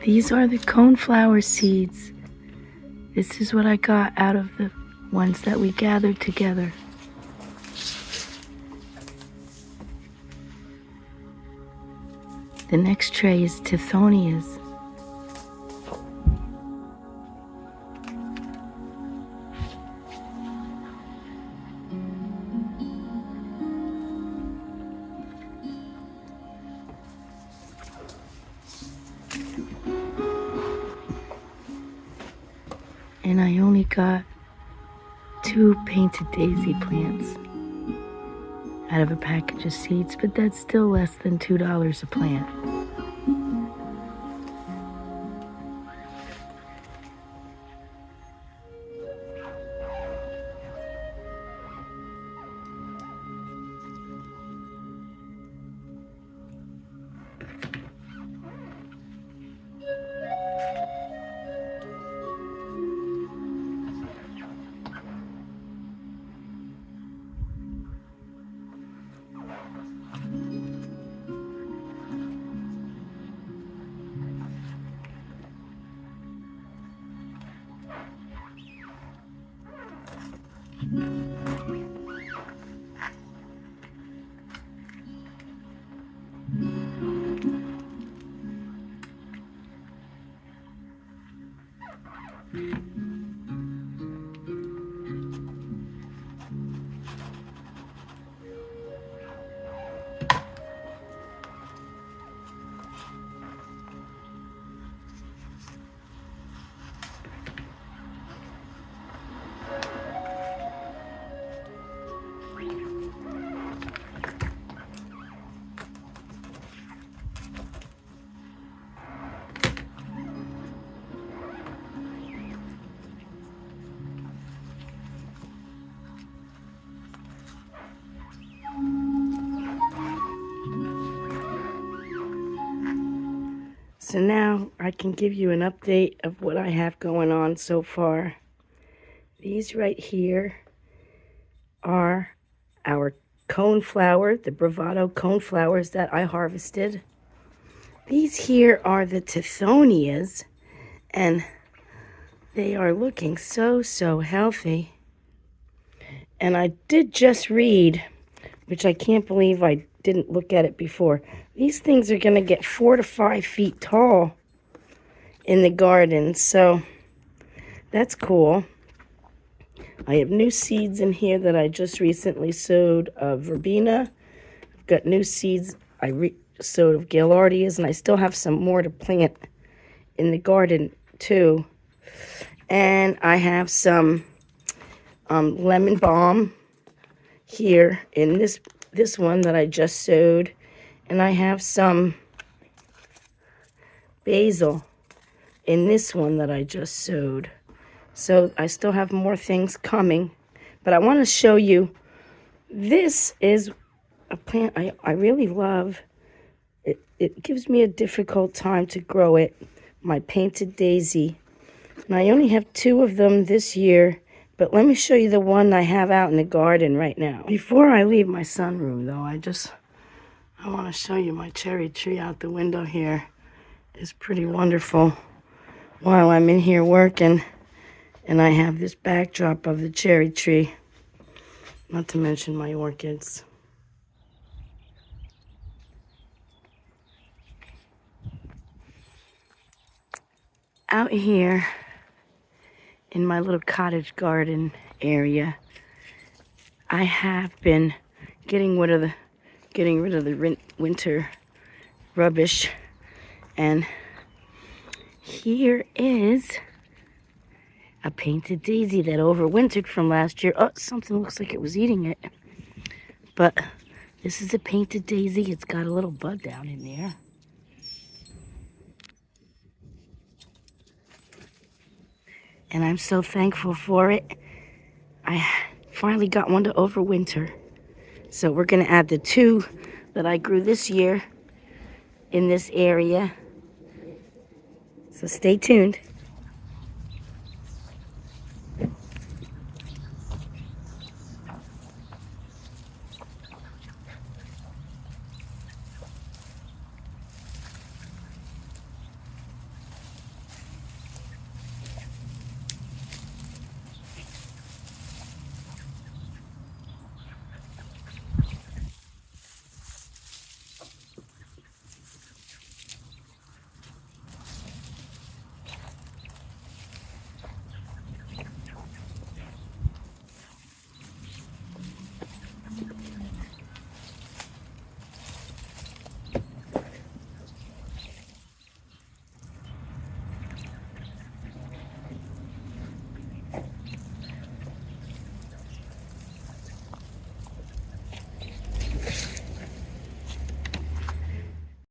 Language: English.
These are the coneflower seeds. This is what I got out of the ones that we gathered together. The next tray is Tithonias. And I only got 2 painted daisy plants out of a package of seeds, but that's still less than $2 a plant. So now I can give you an update of what I have going on so far. These right here are our coneflower, the Bravado coneflowers that I harvested. These here are the Tithonias, and they are looking so healthy. And I did just read, which I can't believe I didn't look at it before. These things are going to get 4 to 5 feet tall in the garden, so that's cool. I have new seeds in here that I just recently sowed of verbena. I've got new seeds I sowed of gaillardias, and I still have some more to plant in the garden too. And I have some lemon balm here in this one that I just sowed, and I have some basil in this one that I just sowed. So I still have more things coming, but I want to show you, this is a plant I really love. It gives me a difficult time to grow it, my painted daisy. And I only have 2 of them this year, but let me show you the one I have out in the garden right now. Before I leave my sunroom, though, I want to show you my cherry tree out the window here. It's pretty wonderful while I'm in here working, and I have this backdrop of the cherry tree, not to mention my orchids. Out here in my little cottage garden area, I have been getting rid of the winter rubbish, and here is a painted daisy that overwintered from last year. Oh, something looks like it was eating it, but this is a painted daisy. It's got a little bud down in there. And I'm so thankful for it. I finally got one to overwinter. So we're going to add the 2 that I grew this year in this area. So stay tuned.